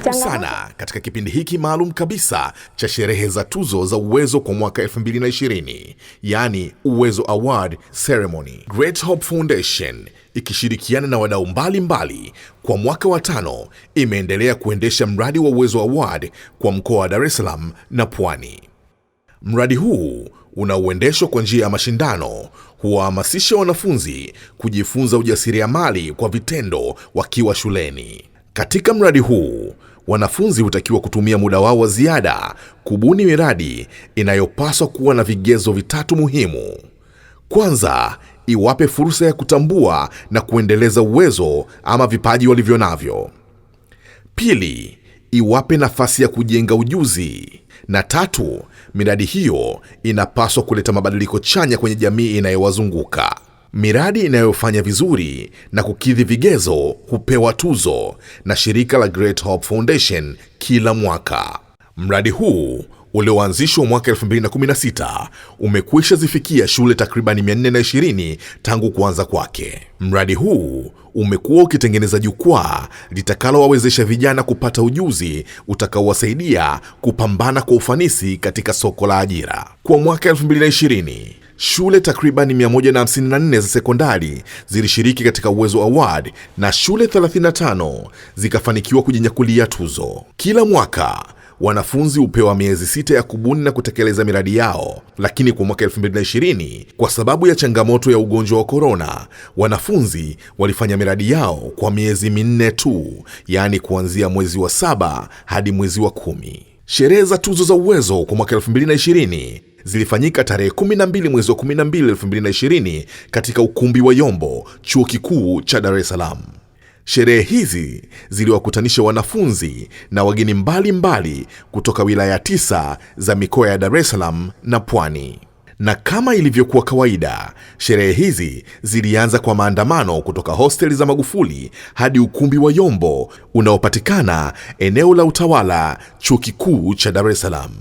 Karibu sana katika kipindi hiki maalum kabisa cha sherehe za tuzo za Uwezo kwa mwaka 2020, yani Uwezo Award Ceremony. Great Hope Foundation ikishirikiana na wadau mbalimbali kwa mwaka wa 5 imeendelea kuendesha mradi wa Uwezo Award kwa mkoa wa Dar es Salaam na Pwani. Mradi huu unaoendeshwa kwa njia ya mashindano huwahamasisha wanafunzi kujifunza ujasiriamali kwa vitendo wakiwa shuleni. Katika mradi huu, wanafunzi hutakiwa kutumia muda wao wa ziada kubuni miradi inayopaswa kuwa na vigezo vitatu muhimu. Kwanza, iwape fursa ya kutambua na kuendeleza uwezo ama vipaji walivyo navyo. Pili, iwape nafasi ya kujenga ujuzi. Na tatu, miradi hiyo inapaswa kuleta mabadiliko chanya kwenye jamii inayowazunguka. Miradi inayofanya vizuri na kukidhi vigezo hupewa tuzo na shirika la Great Hope Foundation kila mwaka. Mradi huu ulioanzishwa mwaka 2016 umekwisha zifikia shule takribani 420 tangu kuanza kwake. Mradi huu umekuwa ukitengeneza jukwaa litakalowawezesha vijana kupata ujuzi utakaowasaidia kupambana kwa ufanisi katika soko la ajira. Kwa mwaka 2020, shule takribani 154 za sekondari zilishiriki katika Uwezo Award na shule 35 zikafanikiwa kujinyakulia tuzo. Kila mwaka wanafunzi hupewa miezi 6 ya kubuni na kutekeleza miradi yao, lakini kwa mwaka 2020, kwa sababu ya changamoto ya ugonjwa wa korona, wanafunzi walifanya miradi yao kwa miezi 4 tu, yaani kuanzia mwezi wa 7 hadi mwezi wa 10. Sherehe za tuzo za Uwezo kwa mwaka 2020 zilifanyika tarehe 12 mwezi wa 12 2020 katika ukumbi wa Yombo, Chuo Kikuu cha Dar es Salaam. Sherehe hizi ziliwakutanisha wanafunzi na wageni mbalimbali kutoka wilaya 9 za mikoa ya Dar es Salaam na Pwani. Na kama ilivyokuwa kawaida, sherehe hizi zilianza kwa maandamano kutoka hosteli za Magufuli hadi ukumbi wa Yombo unaopatikana eneo la Utawala, Chuo Kikuu cha Dar es Salaam.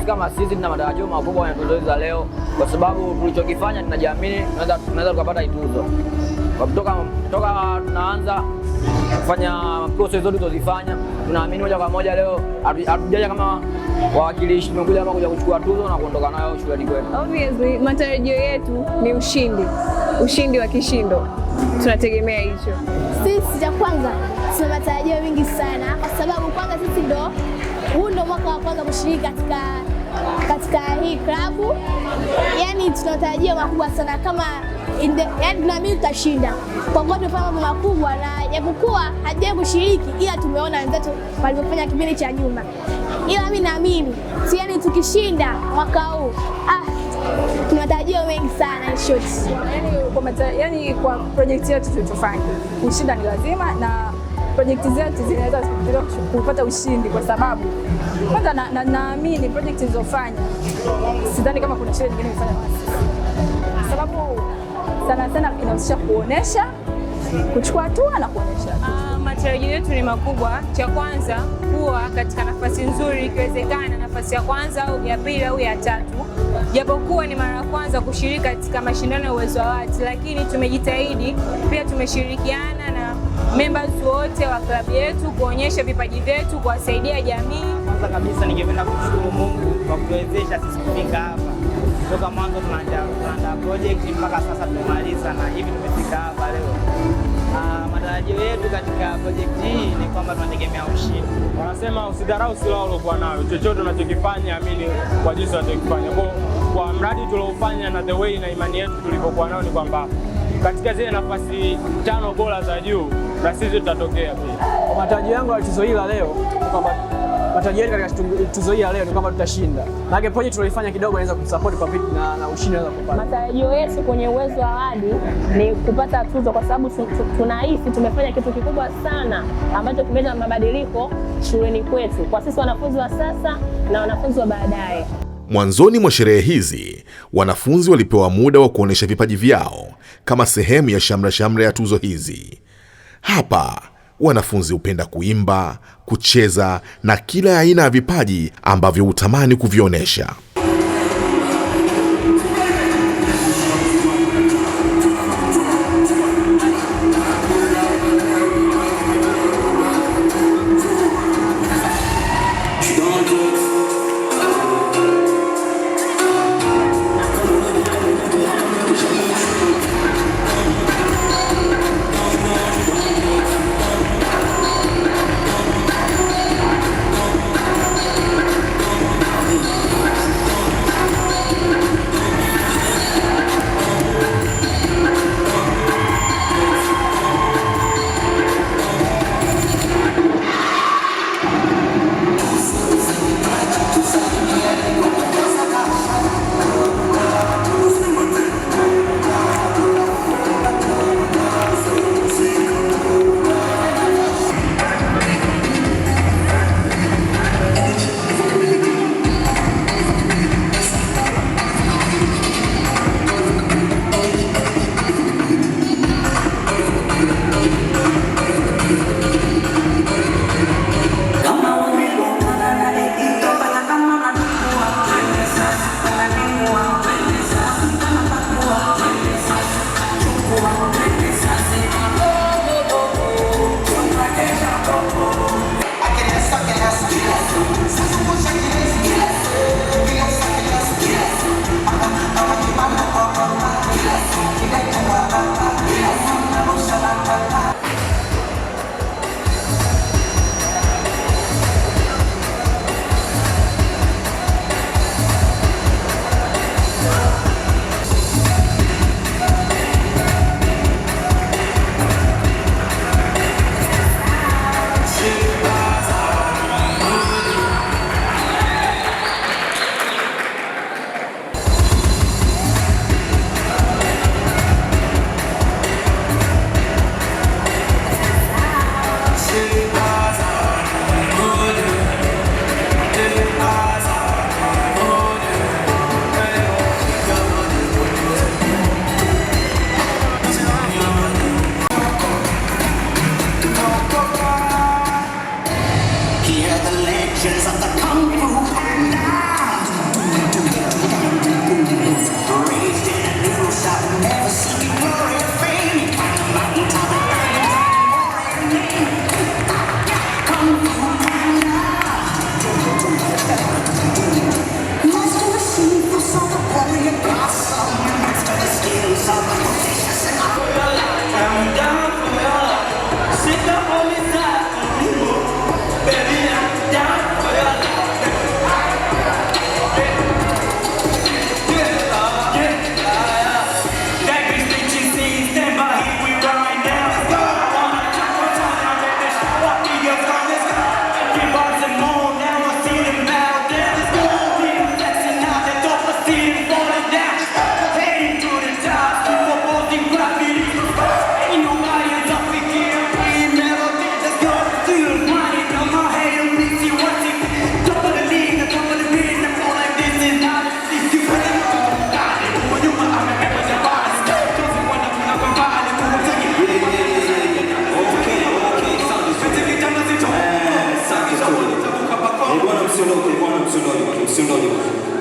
sisi kama sisi tuna matarajio makubwa kwenye tuzo za leo, kwa sababu tulichokifanya tunajiamini tunaweza tukapata tuzo. Kwa kutoka tunaanza kufanya process zote tulizofanya, tunaamini moja kwa moja leo hatujaja kama wawakilishi, tumekuja hapa kuja kuchukua tuzo na kuondoka nayo shuleni kwetu. Obviously matarajio yetu ni ushindi wa kishindo, tunategemea hicho. Sisi cha kwanza tuna matarajio mengi sana, kwa sababu kwanza sisi huu ndo mwaka wa kwanza kushiriki katika hii klabu. Yani tunatarajia makubwa sana, kama yani tunaamini tutashinda kwa kuwa tumefanya mambo makubwa, na japokuwa hatujawahi kushiriki, ila tumeona wenzetu walivyofanya kipindi cha nyuma. Ila mimi naamini yani tukishinda mwaka huu tunatarajia mengi sana short. Yani kwa project yetu tulizofanya, kushinda ni lazima, na project zetu zinaweza kupata ushindi, kwa sababu kwanza naamini project zilizofanya, sidhani kama kuna shule nyingine imefanya kama sisi, kwa sababu sana inahusisha kuonesha, kuchukua hatua na kuonesha. Matarajio yetu ni makubwa. Cha kwanza kuwa katika nafasi nzuri, ikiwezekana nafasi ya kwanza au ya pili au ya tatu. Japokuwa ni mara ya kwanza kushiriki katika mashindano ya Uwezo Awards, lakini tumejitahidi. Pia tumeshirikiana na members wote wa klabu yetu kuonyesha vipaji vyetu, kuwasaidia jamii. Kwanza kabisa ningependa kushukuru Mungu kwa kutuwezesha sisi kufika hapa. Toka mwanzo tunaandaa project mpaka sasa tumemaliza na hivi tumefika hapa leo. Matarajio yetu katika project hii ni kwamba tunategemea ushindi. Wanasema usidharau silaha uliokuwa nayo, chochote unachokifanya amini kwa jinsi unachokifanya. Kwa mradi tuliofanya na the way na imani yetu tulivyokuwa nayo ni kwamba katika zile nafasi 5 bora za juu na sisi tutatokea pia. Kwa matarajio yangu ya tuzo hili la leo kwamba matarajio katika tuzo hili la leo ni kwamba tutashinda. Na project tulifanya kidogo inaweza kusupport kwa vipi na ushindi unaweza kupata. Matarajio yetu kwenye Uwezo Awards ni kupata tuzo, kwa sababu tunahisi tumefanya kitu kikubwa sana ambacho kimeleta mabadiliko shuleni kwetu, kwa sisi wanafunzi wa sasa na wanafunzi wa baadaye. Mwanzoni mwa sherehe hizi, wanafunzi walipewa muda wa kuonesha vipaji vyao kama sehemu ya shamra ya tuzo hizi. Hapa wanafunzi hupenda kuimba, kucheza na kila aina ya vipaji ambavyo hutamani kuvionesha.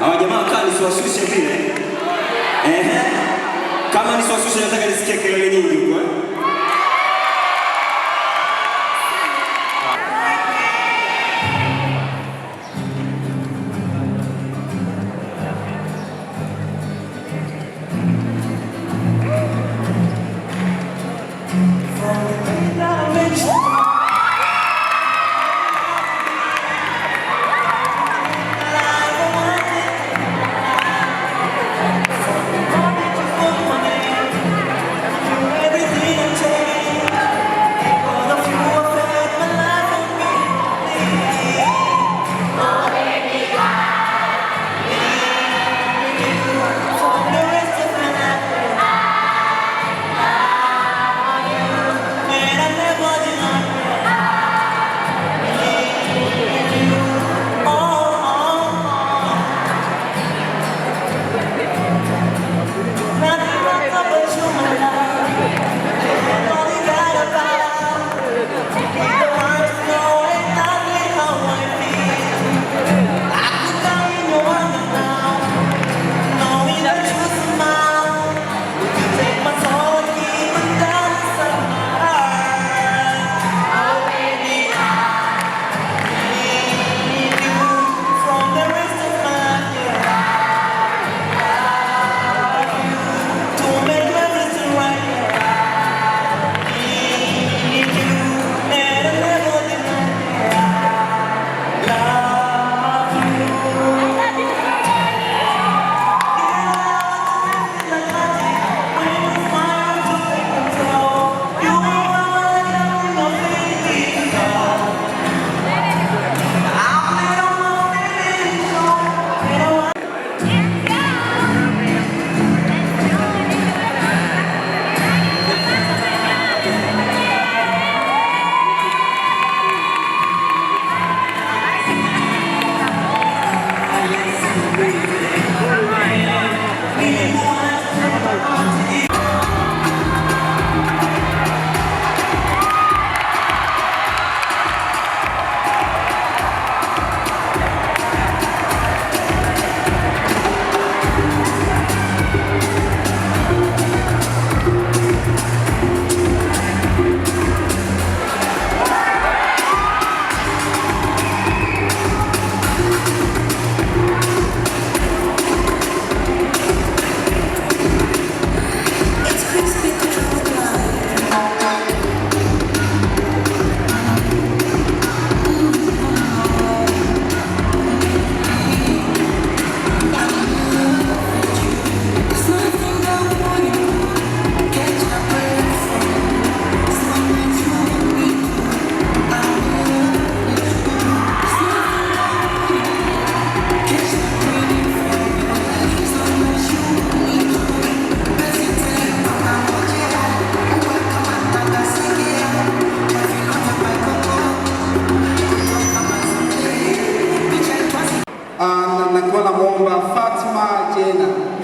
Hawa jamaa kali siwasushe vile. Kama ni siwasushe nataka nisikie kelele nyingi huko.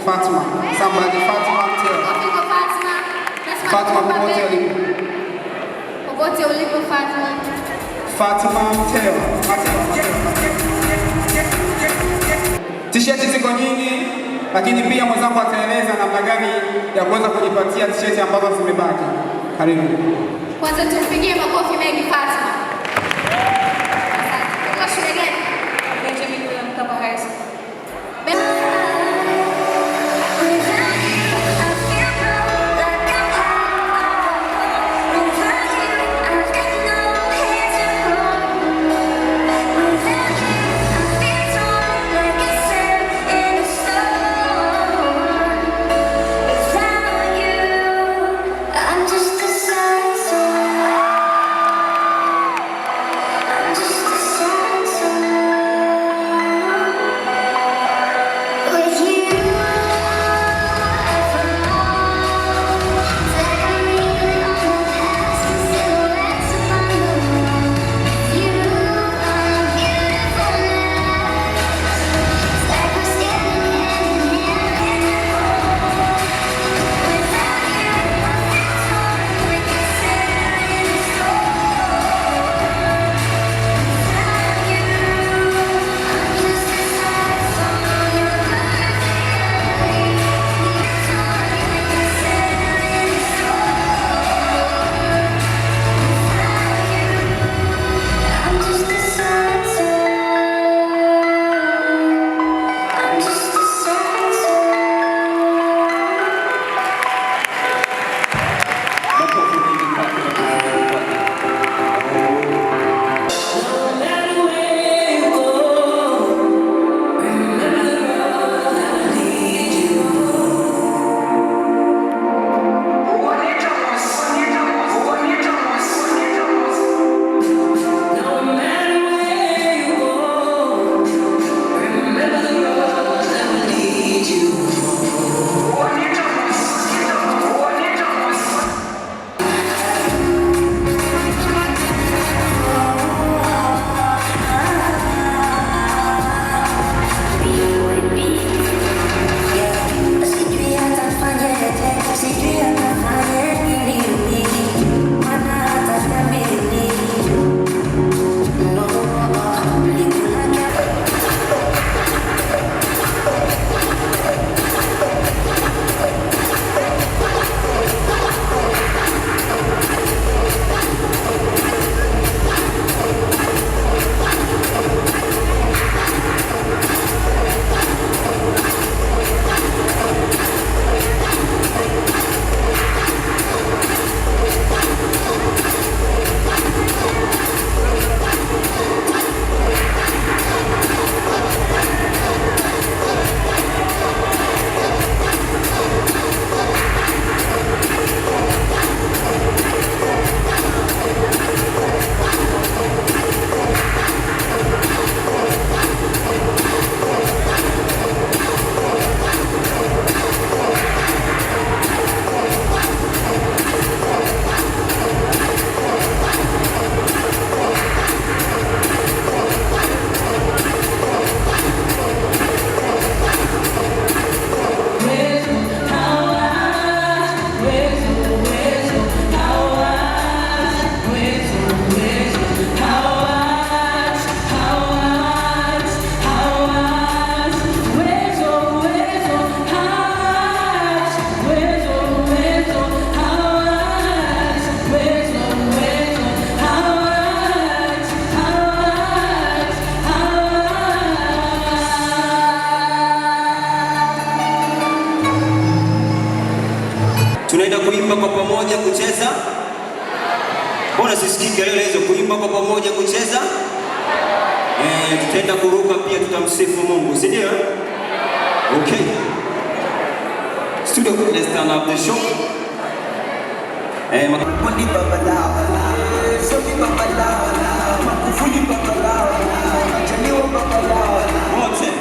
Fatma. Somebody, Fatma, tell. Fatma, popote ulipo. Popote ulipo Fatma. Fatma, tell. T-shirt ziko nyingi, lakini pia mwenzangu ataeleza namna gani ya kuweza kujipatia t-shirt ambazo zimebaki. Karibu. Kwanza tumpigie makofi mengi Fatma. Kwa shule gani? Benjamin William Mkapa High School. kuimba kwa pamoja, kucheza. Mbona sisikii kelele hizo? Kuimba kwa pamoja, kucheza. Tutaenda kuruka pia, tutamsifu Mungu, si ndio? Okay. Studio, let's turn up the show. Makundi babalawa, soki babalawa, makufundi babalawa, chaniwa babalawa. Wote.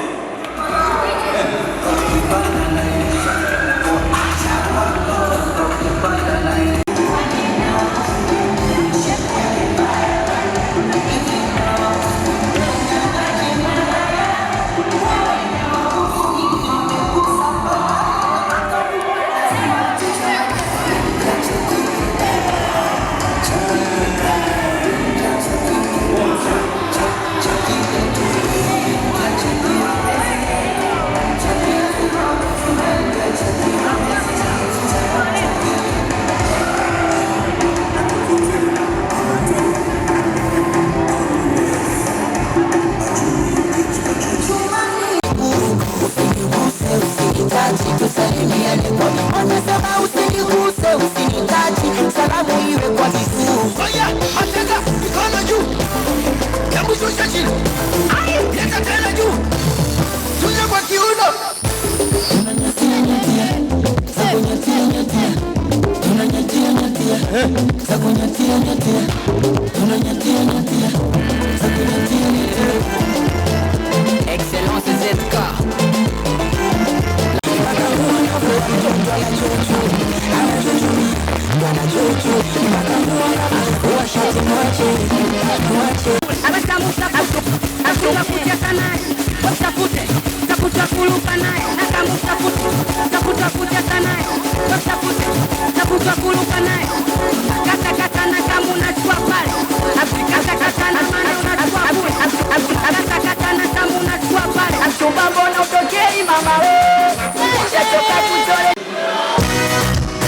Excellence ZK.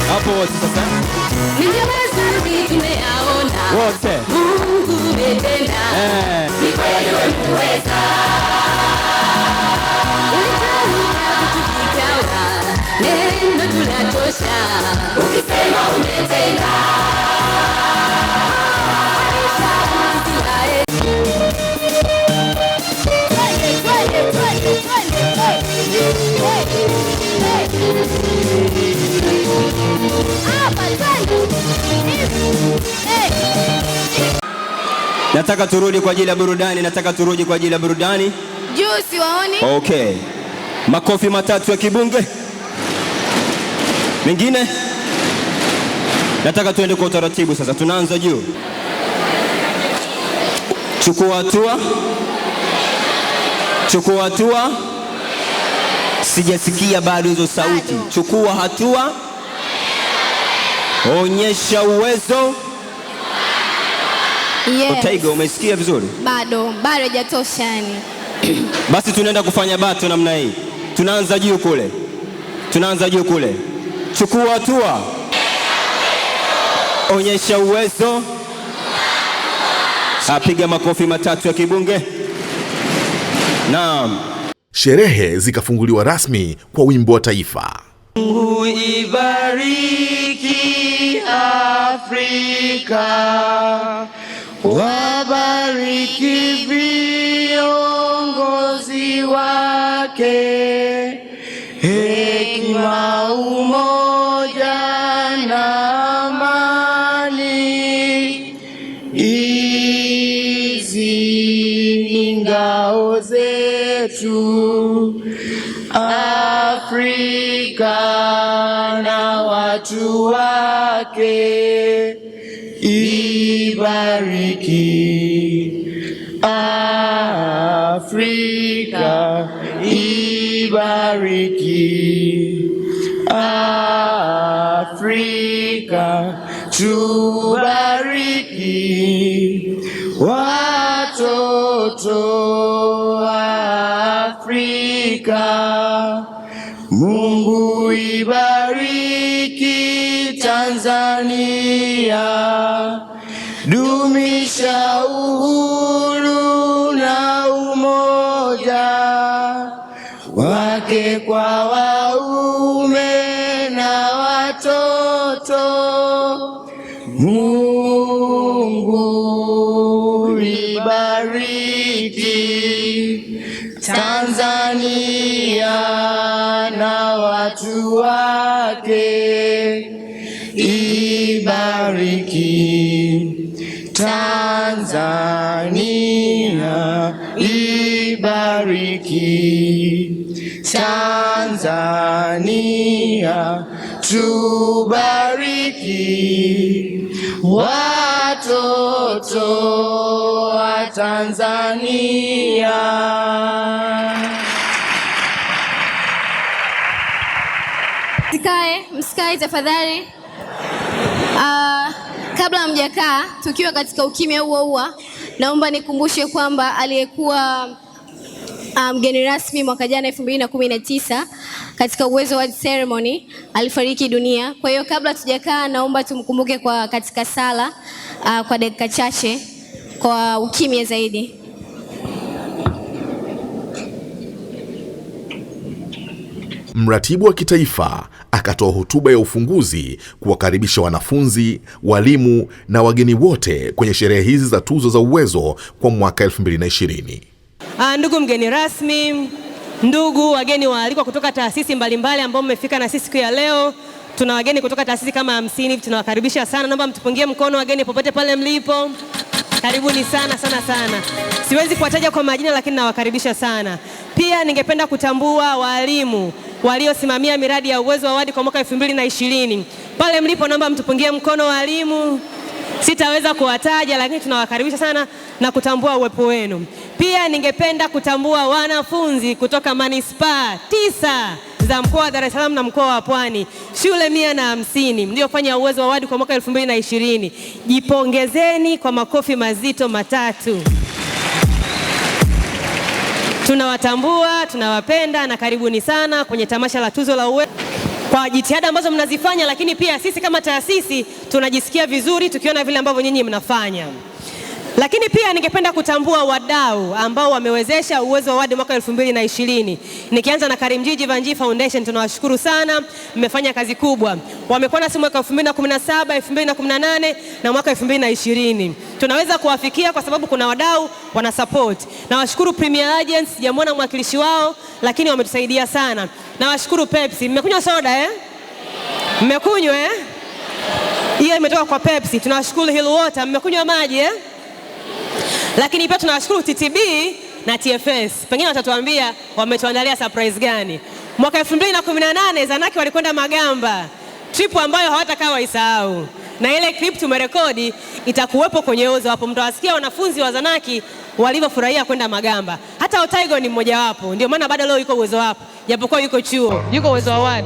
Hapo wote sasa. Nimeweza tumeaona. Wote. Mungu umetenda. Sifa yako imeweza. Neno tunatosha. Ukisema umetenda. Nataka turudi kwa ajili ya burudani, nataka turudi kwa ajili ya burudani. Juu siwaoni. Okay. Makofi matatu ya kibunge. Mengine? Nataka tuende kwa utaratibu sasa. Tunaanza juu. Chukua hatua. Chukua hatua. Sijasikia bado hizo sauti. Chukua hatua. Onyesha uwezo. Yes. Otaiga, umesikia vizuri? Bado hajatosha yani. Basi tunaenda kufanya bato namna hii. Tunaanza juu kule. Tunaanza juu kule. Chukua hatua. Onyesha uwezo. Apiga makofi matatu ya kibunge. Naam. Sherehe zikafunguliwa rasmi kwa wimbo wa taifa. Mungu ibariki Afrika, wabariki viongozi wake, hekima, umoja na amani. Hizi ni ngao zetu Afrika na watu wake, ibariki Afrika, ibariki Afrika, tubariki watoto wa Afrika. Mungu ibariki Tanzania, dumisha uhuru na umoja wake kwa waume na watoto. Mungu ibariki Tanzania na watu wake, ibariki Tanzania, ibariki Tanzania, tubariki watoto wa Tanzania. Msikae tafadhali. Kabla hamjakaa, tukiwa katika ukimya huo, naomba nikumbushe kwamba aliyekuwa mgeni rasmi mwaka jana 2019 katika Uwezo Award Ceremony alifariki dunia. Kwa hiyo kabla tujakaa, naomba tumkumbuke katika sala kwa dakika chache kwa ukimya zaidi. Mratibu wa kitaifa akatoa hotuba ya ufunguzi kuwakaribisha wanafunzi, walimu na wageni wote kwenye sherehe hizi za tuzo za Uwezo kwa mwaka 2020. Ndugu mgeni rasmi, ndugu wageni waalikwa kutoka taasisi mbalimbali ambao mmefika na sisi siku ya leo. Tuna wageni kutoka taasisi kama 50, tunawakaribisha sana. Naomba mtupungie mkono wageni popote pale mlipo. Karibuni sana sana sana. Siwezi kuwataja kwa majina, lakini nawakaribisha sana. Pia ningependa kutambua walimu waliosimamia miradi ya Uwezo Award kwa mwaka 2020. Pale mlipo naomba mtupungie mkono walimu. Sitaweza kuwataja, lakini tunawakaribisha sana na kutambua uwepo wenu. Pia ningependa kutambua wanafunzi kutoka manispaa 9 za mkoa wa Dar es Salaam na mkoa wa Pwani, shule 150 mliofanya Uwezo Award kwa mwaka 2020. Jipongezeni kwa makofi mazito matatu. Tunawatambua, tunawapenda na karibuni sana kwenye tamasha la tuzo la Uwezo kwa jitihada ambazo mnazifanya, lakini pia sisi kama taasisi tunajisikia vizuri tukiona vile ambavyo nyinyi mnafanya. Lakini pia ningependa kutambua wadau ambao wamewezesha Uwezo Award mwaka 2020. Nikianza na Karimjee Vanjii Foundation, tunawashukuru sana, mmefanya kazi kubwa. Wamekuwa nasi mwaka 2017, 2018 na mwaka 2020. Tunaweza kuwafikia kwa sababu kuna wadau wana support. Nawashukuru Premier Agents, sijamuona mwakilishi wao lakini wametusaidia sana. Nawashukuru Pepsi. Mmekunywa soda Mmekunywa Hiyo imetoka kwa Pepsi. Tunawashukuru Hill Water. Mmekunywa maji Lakini pia tunawashukuru TTB na TFS. Pengine watatuambia wametuandalia surprise gani. Mwaka 2018 Zanaki walikwenda Magamba, trip ambayo hawatakaa waisahau. Na ile clip tumerekodi itakuwepo kwenye Uwezo. Hapo mtawasikia wanafunzi wa Zanaki walivyofurahia kwenda Magamba. Hata Otaigo ni mmoja wapo. Ndio maana bado leo yuko Uwezo hapo. Japokuwa yuko chuo, yuko Uwezo Award.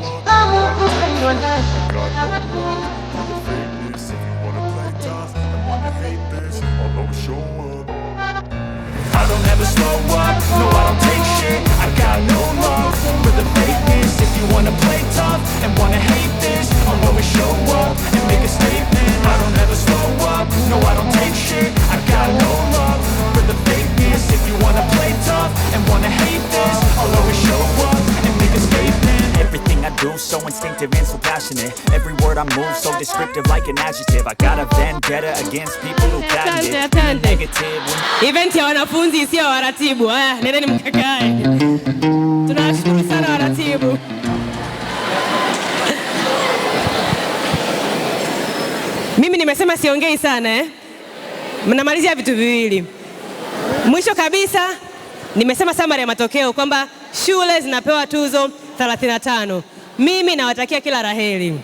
I don't ever slow up, no I don't take shit. I got no love for the fakeness. If you wanna play tough and wanna hate this, I'll always show up and make a statement. I don't ever slow up, no I don't take shit. I got no love for the fakeness. If you wanna play tough and wanna hate this, I'll always show up and make a statement. Everything I do so instinctive and so passionate. Every word I move so descriptive like an adjective. I got a vendetta against people who patent negative. Event ya wanafunzi sio waratibu. Nendeni mkakae. Tunashukuru sana waratibu. Mimi nimesema siongei sana Mnamalizia vitu viwili. Mwisho kabisa nimesema summary ya matokeo kwamba shule zinapewa tuzo 35. Mimi nawatakia kila laheri.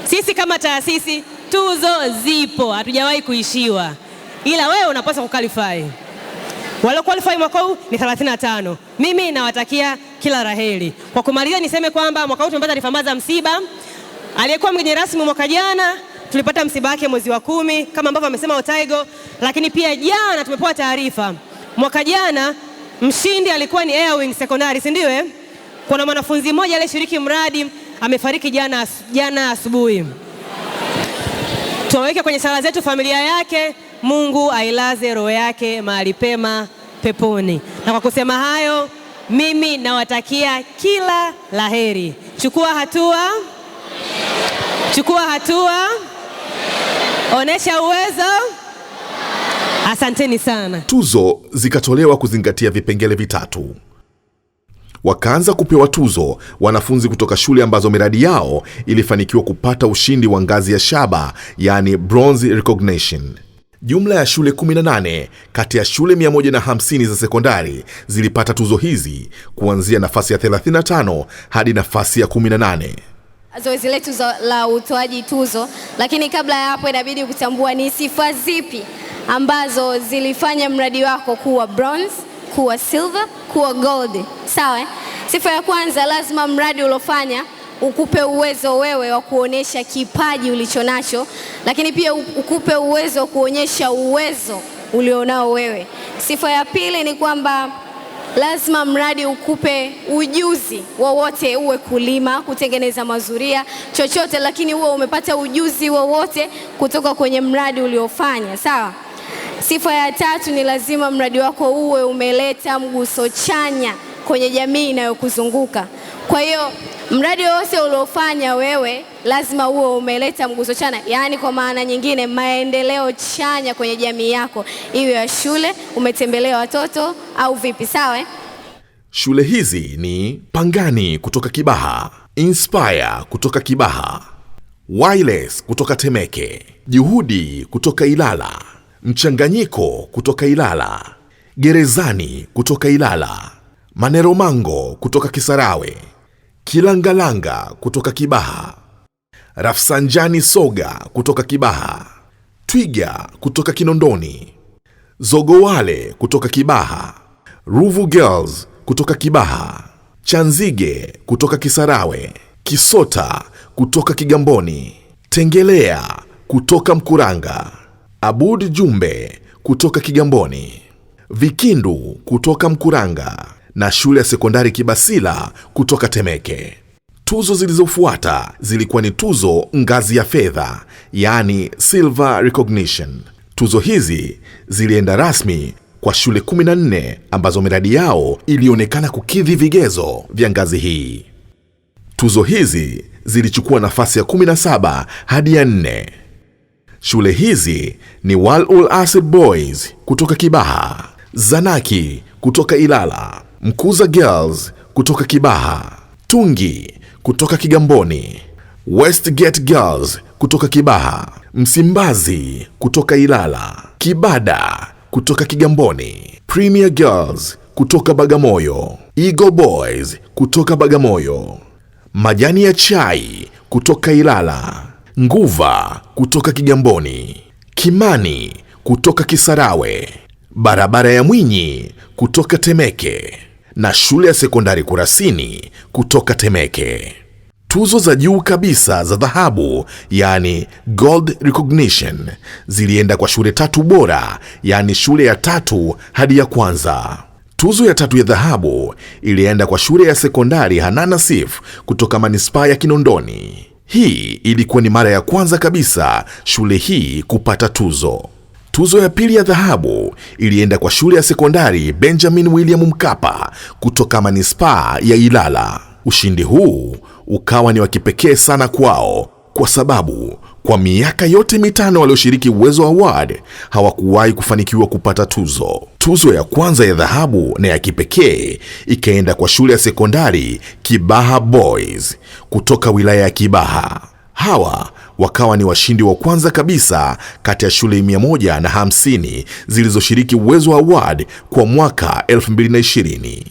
Sisi kama taasisi tuzo zipo, hatujawahi kuishiwa. Ila wewe unapaswa kuqualify. Wale qualify mwaka huu ni 35. Mimi nawatakia kila laheri. Kwa kumalizia niseme kwamba mwaka huu tumepata rifamaza msiba. Aliyekuwa mgeni rasmi mwaka jana tulipata msiba wake mwezi wa 10 kama ambavyo amesema Otaigo, lakini pia jana tumepewa taarifa. Mwaka jana mshindi alikuwa ni Airwing Secondary, si ndio Kuna mwanafunzi mmoja aliyeshiriki mradi amefariki jana asubuhi. Tuwaweke kwenye sala zetu familia yake, Mungu ailaze roho yake mahali pema peponi. Na kwa kusema hayo, mimi nawatakia kila laheri. Chukua hatua. Chukua hatua, onesha uwezo. Asanteni sana. Tuzo zikatolewa kuzingatia vipengele vitatu. Wakaanza kupewa tuzo wanafunzi kutoka shule ambazo miradi yao ilifanikiwa kupata ushindi wa ngazi ya shaba, yani bronze recognition. Jumla ya shule 18 kati ya shule 150 za sekondari zilipata tuzo hizi kuanzia nafasi ya 35 hadi nafasi ya 18. Zoezi letu la utoaji tuzo, lakini kabla ya hapo inabidi kutambua ni sifa zipi ambazo zilifanya mradi wako kuwa bronze, kuwa silver, kuwa gold. Sawa? Sifa ya kwanza, lazima mradi uliofanya ukupe uwezo wewe wa kuonesha kipaji ulichonacho, lakini pia ukupe uwezo wa kuonyesha uwezo ulionao wewe. Sifa ya pili ni kwamba lazima mradi ukupe ujuzi wowote, uwe kulima, kutengeneza mazuria, chochote, lakini uwe umepata ujuzi wowote kutoka kwenye mradi uliofanya. Sawa? Sifa ya tatu ni lazima mradi wako uwe umeleta mguso chanya kwenye jamii inayokuzunguka. Kwa hiyo mradi wote uliofanya wewe lazima uwe umeleta mguso chanya, yaani kwa maana nyingine maendeleo chanya kwenye jamii yako, iwe ya shule, umetembelea watoto au vipi. Sawa? Shule hizi ni Pangani kutoka Kibaha, Inspire kutoka Kibaha, Wireless kutoka Temeke, Juhudi kutoka Ilala, Mchanganyiko kutoka Ilala, Gerezani kutoka Ilala, Maneromango kutoka Kisarawe, Kilangalanga kutoka Kibaha, Rafsanjani Soga kutoka Kibaha, Twiga kutoka Kinondoni, Zogowale kutoka Kibaha, Ruvu Girls kutoka Kibaha, Chanzige kutoka Kisarawe, Kisota kutoka Kigamboni, Tengelea kutoka Mkuranga, Abud Jumbe kutoka Kigamboni, Vikindu kutoka Mkuranga na shule ya sekondari Kibasila kutoka Temeke. Tuzo zilizofuata zilikuwa ni tuzo ngazi ya fedha, yani silver recognition. Tuzo hizi zilienda rasmi kwa shule 14 ambazo miradi yao ilionekana kukidhi vigezo vya ngazi hii. Tuzo hizi zilichukua nafasi ya 17 hadi ya 4. Shule hizi ni Walul Acid Boys kutoka Kibaha, Zanaki kutoka Ilala, Mkuza Girls kutoka Kibaha, Tungi kutoka Kigamboni, Westgate Girls kutoka Kibaha, Msimbazi kutoka Ilala, Kibada kutoka Kigamboni, Premier Girls kutoka Bagamoyo, Eagle Boys kutoka Bagamoyo, Majani ya Chai kutoka Ilala, Nguva kutoka Kigamboni, Kimani kutoka Kisarawe, Barabara ya Mwinyi kutoka Temeke na shule ya sekondari Kurasini kutoka Temeke. Tuzo za juu kabisa za dhahabu, yani gold recognition, zilienda kwa shule 3 bora, yani shule ya 3 hadi ya kwanza. Tuzo ya 3 ya dhahabu ilienda kwa shule ya sekondari Hanana Sif kutoka manispaa ya Kinondoni. Hii ilikuwa ni mara ya kwanza kabisa shule hii kupata tuzo. Tuzo ya pili ya dhahabu ilienda kwa shule ya sekondari Benjamin William Mkapa kutoka manispaa ya Ilala. Ushindi huu ukawa ni wa kipekee sana kwao kwa sababu kwa miaka yote 5 walioshiriki Uwezo Award hawakuwahi kufanikiwa kupata tuzo. Tuzo ya kwanza ya dhahabu na ya kipekee ikaenda kwa shule ya sekondari Kibaha Boys kutoka wilaya ya Kibaha. Hawa wakawa ni washindi wa kwanza kabisa kati ya shule 150 zilizoshiriki Uwezo Award kwa mwaka 2020.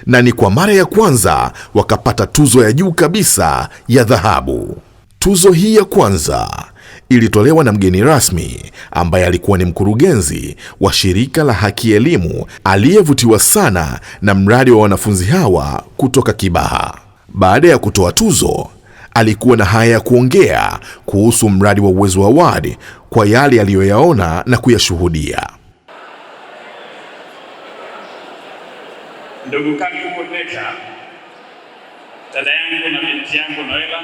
Na ni kwa mara ya kwanza wakapata tuzo ya juu kabisa ya dhahabu. Tuzo hii ya kwanza ilitolewa na mgeni rasmi ambaye alikuwa ni mkurugenzi wa shirika la Haki Elimu aliyevutiwa sana na mradi wa wanafunzi hawa kutoka Kibaha. Baada ya kutoa tuzo, alikuwa na haya ya kuongea kuhusu mradi wa Uwezo Award kwa yale aliyoyaona na kuyashuhudia. Ndugu katibu coordinator, dada yangu na binti yangu Noela,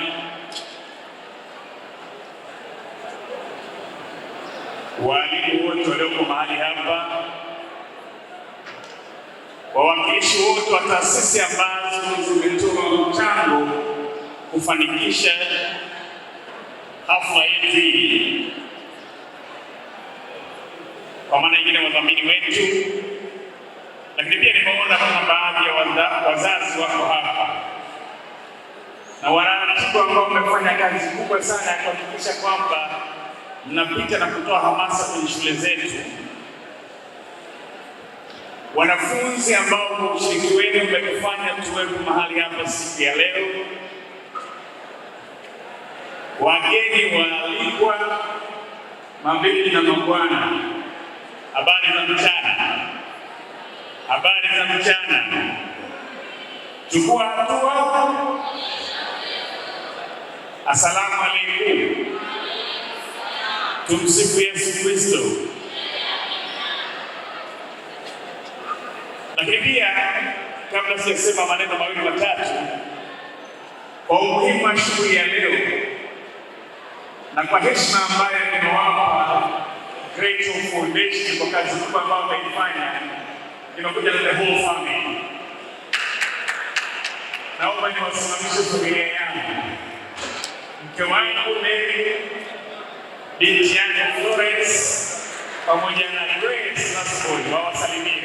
walimu wote walioko mahali hapa, wawakilishi wote wa taasisi ambazo zimetoa mchango kufanikisha hafla yetu hii, kwa maana nyingine wadhamini wetu, lakini pia nimeona kama baadhi ya wazazi wako hapa na waratibu ambao wamefanya kazi kubwa sana ya kuhakikisha kwamba mnapita na kutoa hamasa kwenye shule zetu. Wanafunzi ambao kwa ushiriki wenu umetufanya tuwepo mahali hapa siku ya leo, wageni waalikwa, mabibi na mabwana, habari za mchana, habari za mchana. Chukua hatua. Asalamu alaykum. Tumsifu Yesu Kristo. Lakini pia kabla sijasema maneno mawili matatu kwa umuhimu wa shughuli ya leo na kwa heshima ambayo nimewapa Great Hope Foundation kwa kazi kubwa ambayo wameifanya, nimekuja na the whole family. Naomba niwasimamishe familia yangu, mke wangu Mary, binti yangu Florence pamoja na Grace Nasboi, wawasalimie.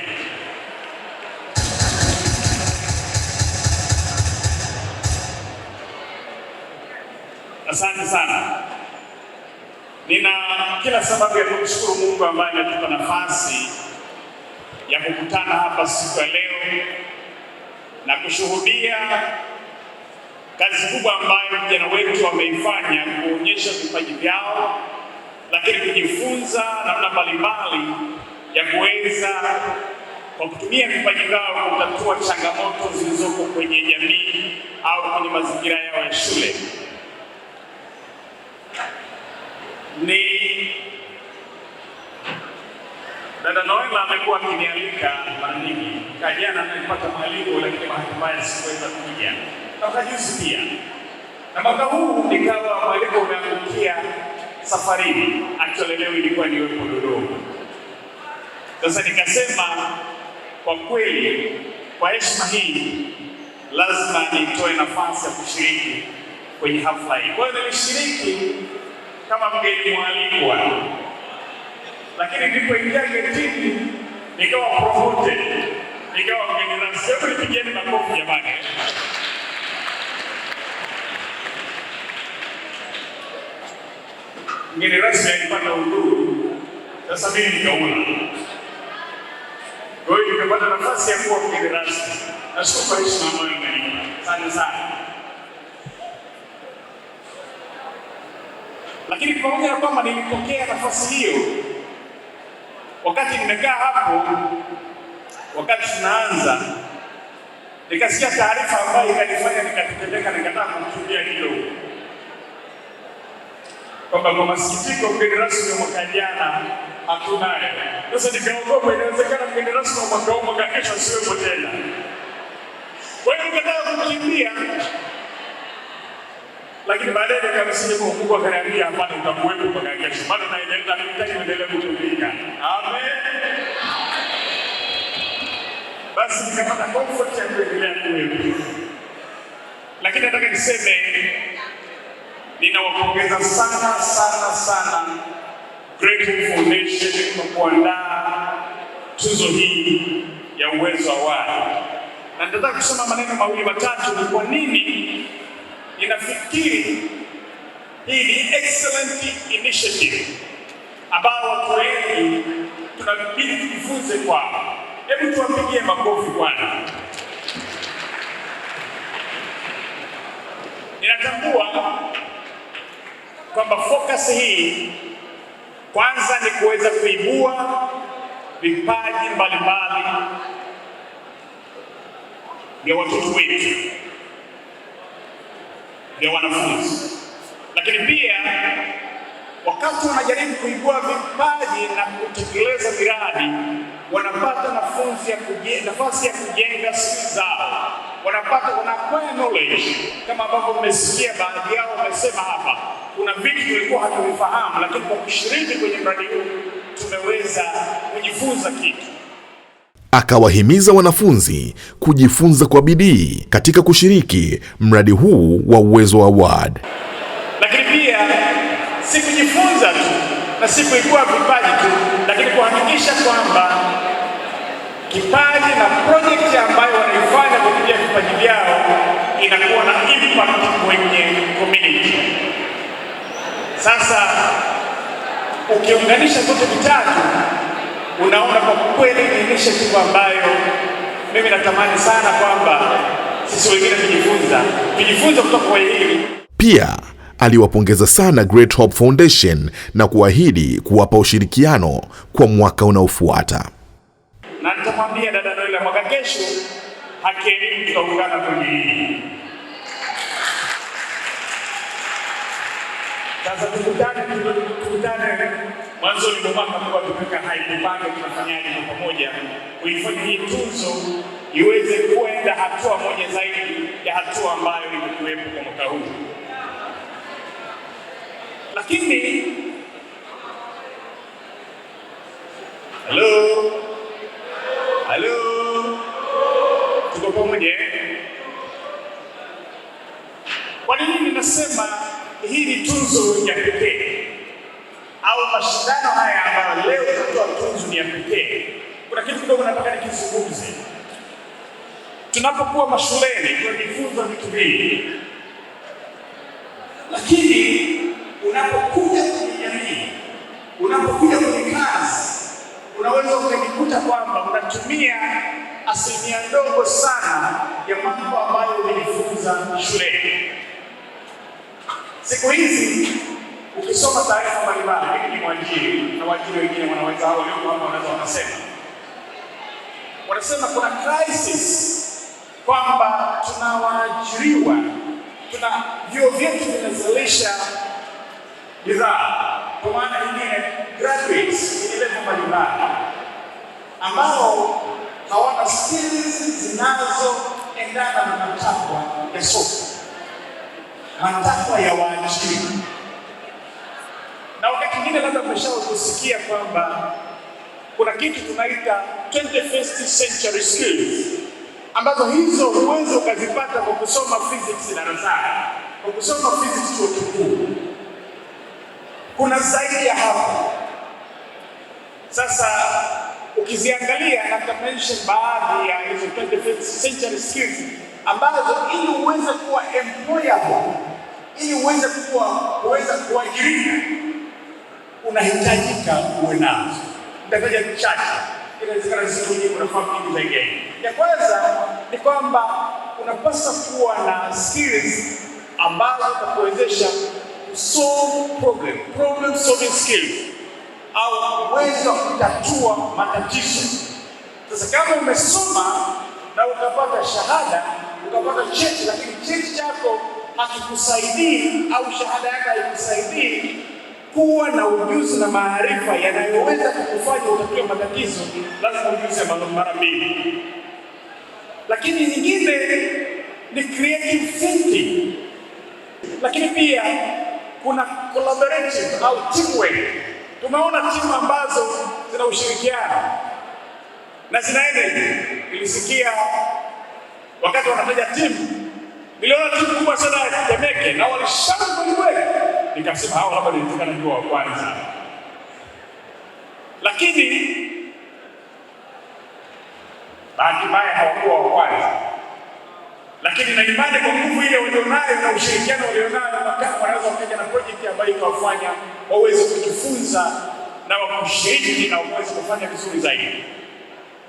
Asante sana. Nina kila sababu ya kumshukuru Mungu ambaye ametupa nafasi ya kukutana hapa siku ya leo na kushuhudia kazi kubwa ambayo vijana wetu wameifanya kuonyesha vipaji vyao, lakini kujifunza namna mbalimbali ya kuweza kwa kutumia vipaji vyao kutatua changamoto zilizoko kwenye jamii au kwenye mazingira yao ya shule. Ni dada Noela amekuwa akinialika mara nyingi. Jana nilipata mwaliko, lakini bahati mbaya sikuweza kuja. Na juzi pia. Na mwaka huu nikawa mwaliko umeangukia safarini. Actually leo ilikuwa niwepo Dodoma. Sasa nikasema kwa kweli kwa heshima hii lazima nitoe nafasi ya kushiriki kwenye hafla hii. Kwa hiyo nilishiriki kama mgeni mwalikwa, lakini nilipoingia getini nikawa promoted, nikawa mgeni rasmi. Hebu nipigeni makofi jamani. Mgeni rasmi alipata udhuru, sasa mimi nikaula. Kwa hiyo nimepata nafasi ya kuwa mgeni rasmi. Nashukuru kwa heshima ambayo mmenipa. Asante sana. Lakini pamoja na kwamba nilipokea nafasi hiyo, wakati nimekaa hapo, wakati tunaanza, nikasikia taarifa ambayo ikanifanya nikatetemeka, nikataka kukimbia kidogo, kwamba kwa masikitiko mgeni rasmi wa mwaka jana hatunaye. Sasa nikaogopa, inawezekana mgeni rasmi wa mwaka huu mwaka kesho asiwepo tena. Kwa hiyo nikataka kukimbia, lakini baadaye nikamsikia kwa Mungu akaniambia hapana, utakuwepo mpaka kesho. Bado naendelea, nahitaji kuendelea kutumika. Amen. Basi nikapata comfort ya kuendelea kuwepo. Lakini nataka niseme ninawapongeza sana Great Hope Foundation kwa kuandaa tuzo hii ya Uwezo Award. Na nataka kusema maneno mawili matatu ni kwa nini ninafikiri hii ni excellent initiative ambao watu wengi tunabidi tujifunze kwao. Hebu tuwapigie makofi kwanza. Ninatambua kwamba focus hii kwanza ni kuweza kuibua vipaji mbalimbali vya watoto wetu, vya wanafunzi, lakini pia wakati wanajaribu kuibua vipaji na kutekeleza miradi, wanapata nafasi ya kujenga skills zao, wanakuwa knowledge. Kama ambavyo mmesikia baadhi yao wamesema hapa, kuna vitu tulikuwa hatuvifahamu, lakini kwa kushiriki kwenye mradi huu tumeweza kujifunza kitu. Akawahimiza wanafunzi kujifunza kwa bidii katika kushiriki mradi huu wa Uwezo Award. Lakini pia si kujifunza tu na si kuibua vipaji tu, lakini kuhakikisha kwamba kipaji na project ambayo wanaifanya kupitia vipaji vyao inakuwa na impact kwenye community. Sasa ukiunganisha zote vitatu, unaona kwa kweli ni initiative ambayo mimi natamani sana kwamba sisi wengine tujifunze kutoka kwa hili. Pia aliwapongeza sana Great Hope Foundation na kuahidi kuwapa ushirikiano kwa mwaka unaofuata. Na nitamwambia dada Noela, mwaka kesho Haki Elimu tutaungana kwenye hili. Sasa tukutane mwanzoni mwa mwaka kwa tupeka hai, tupange tunafanyaje kwa pamoja kuifanya hii tuzo iweze kuenda hatua moja zaidi ya hatua ambayo imekuwepo kwa mwaka huu. Lakini Halo, tuko pamoja? Kwa nini ninasema hii ni tuzo ya pekee au mashindano haya ambayo leo tunatoa tuzo ni ya pekee? Kuna kitu kidogo nataka nikizungumze. Tunapokuwa mashuleni tunajifunza vitu vingi, lakini unapokuja kwenye jamii, unapokuja kwenye kazi, unaweza ukajikuta kwamba unatumia asilimia ndogo sana ya mambo ambayo umejifunza shuleni. Siku hizi ukisoma taarifa mbalimbali, mimi ni mwajiri na waajiri wengine wanaweza hao leo hapa wanaweza wanasema kuna crisis kwamba tunawaajiriwa, tuna vyuo vyetu vinazalisha bidhaa, kwa maana nyingine graduates kwenye level mbalimbali ambao hawana skills zinazoendana na matakwa ya soko, matakwa ya waajiri. Na wakati mwingine labda mmeshawahi kusikia kwamba kuna kitu tunaita 21st century skills, ambazo hizo huwezi ukazipata kwa kusoma physics darasani, kwa kusoma physics chuo kikuu. Kuna zaidi ya hapo. Sasa ukiziangalia na kumention baadhi ya hizo 21st century skills ambazo ili uweze kuwa employable, ili uweze kuajirika, unahitajika uwe nazo. Nitataja chache, inawezekana siku nyingi unafahamu kitu zaidi. Ya kwanza ni kwamba unapaswa kuwa na skills ambazo zitakuwezesha solve problem solving skills, au uwezo wa kutatua matatizo. Sasa kama umesoma na ukapata shahada, ukapata cheti, lakini cheti chako hakikusaidii au shahada yako haikusaidii kuwa na ujuzi na maarifa yanayoweza kukufanya utatue matatizo, lazima ujuzi mara mbili. Lakini nyingine ni creative thinking. Lakini pia kuna collaborative au teamwork. Tumeona timu ambazo zina ushirikiano na zinaenda hivi. Nilisikia wakati wanataja timu, niliona timu kubwa sana ya Temeke na walishaka kweli. Nikasema hao labda nilitaka ndio wa kwanza. Lakini bahati mbaya hawakuwa wa kwanza. Lakini na imani kwa nguvu ile walionayo na ushirikiano walionayo, wanaweza wakaja na project ambayo itawafanya waweze kujifunza na wakushiriki na waweze kufanya vizuri zaidi.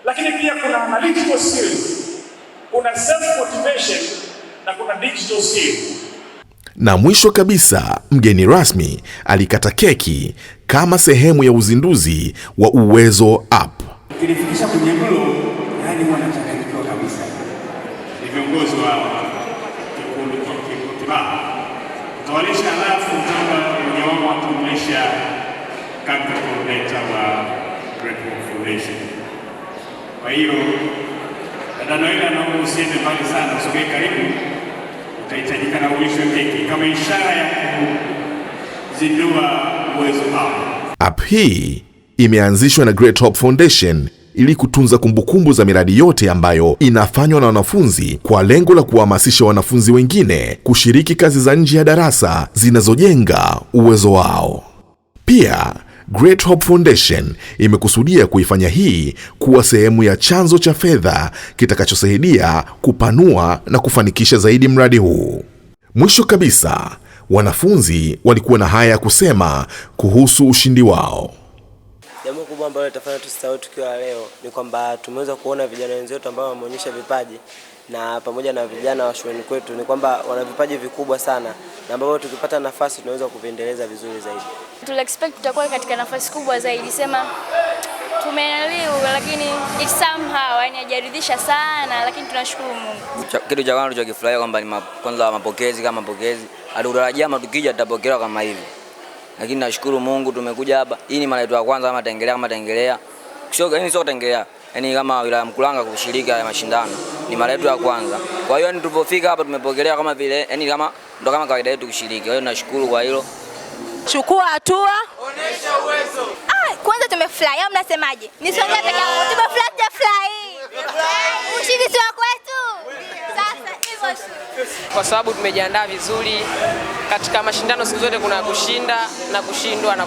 Lakini pia kuna analytical skills, kuna self motivation na kuna digital skills. Na mwisho kabisa, mgeni rasmi alikata keki kama sehemu ya uzinduzi wa Uwezo App. Kilifikisha kwenye mlo, yani wanachanganyikiwa kabisa. Ni viongozi wa kikundi utawalisha, alafu kama mwenye wao watamlisha country coordinator wa Great Hope Foundation. Kwa hiyo dada Noela, naomba usiende mbali sana, usogee karibu. Utahitajika na ulishwe keki kama ishara ya kuzindua Uwezo App. App hii imeanzishwa na Great Hope Foundation ili kutunza kumbukumbu za miradi yote ambayo inafanywa na wanafunzi kwa lengo la kuhamasisha wanafunzi wengine kushiriki kazi za nje ya darasa zinazojenga uwezo wao. Pia Great Hope Foundation imekusudia kuifanya hii kuwa sehemu ya chanzo cha fedha kitakachosaidia kupanua na kufanikisha zaidi mradi huu. Mwisho kabisa, wanafunzi walikuwa na haya ya kusema kuhusu ushindi wao. Jambo kubwa ambalo litafanya tusisahau tukio la leo ni kwamba tumeweza kuona vijana wenzetu ambao wameonyesha vipaji, na pamoja na vijana wa shuleni kwetu ni kwamba wana vipaji vikubwa sana na ambao tukipata nafasi tunaweza kuviendeleza vizuri zaidi. Tule expect tutakuwa katika nafasi kubwa zaidi, sema tumeelewa, lakini it somehow yani hajaridhisha sana, lakini tunashukuru Mungu. Kitu cha kwanza tulichokifurahia kwamba ni kwanza mapokezi, kama mapokezi hatukutarajia tukija tutapokelewa kama hivi, lakini nashukuru Mungu tumekuja hapa. Hii ni mara yetu ya kwanza kama taendelea sio taendelea, yani kama wilaya Mkuranga kushiriki ya mashindano ni mara yetu ya kwanza. Kwa hiyo yani tulipofika hapa tumepokelewa kama vile yani kama kawaida yetu kushiriki. Kwa hiyo nashukuru kwa hilo. Chukua hatua, onesha uwezo. Kwanza tumefurahi, au mnasemaje? Nisongea peke yangu. Tumefurahi. Ushindi sio kwetu. Sasa hivyo kwa sababu tumejiandaa vizuri katika mashindano. Siku zote kuna kushinda na kushindwa, na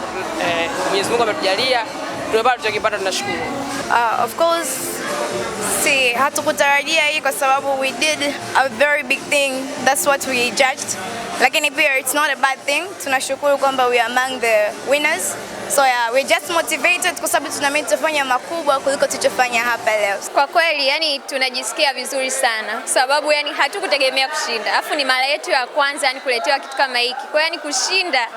Mwenyezi Mungu ametujalia tumepata tulichokipata, tunashukuru. Of course hatukutarajia hii kwa sababu we did a very big thing, that's what we judged, lakini pia it's not a bad thing. Tunashukuru kwamba we are among the winners, so yeah, we're just motivated kwa sababu tunaamini tutafanya makubwa kuliko tulichofanya hapa leo. Kwa kweli yani tunajisikia vizuri sana sababu yani hatukutegemea kushinda, alafu ni mara yetu ya kwanza yani kuletewa kitu kama hiki. Kwa yani kushinda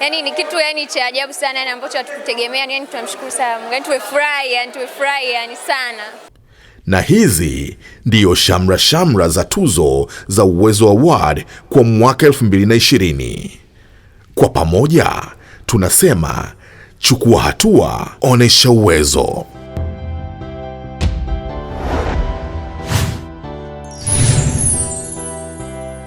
yani ni kitu yani cha ajabu sana, yani ambacho hatukutegemea. Yani tunamshukuru sana Mungu, yani tumefurahi yani sana. Na hizi ndiyo shamra za tuzo za Uwezo Award kwa mwaka 2020. Kwa pamoja tunasema chukua hatua, onesha uwezo.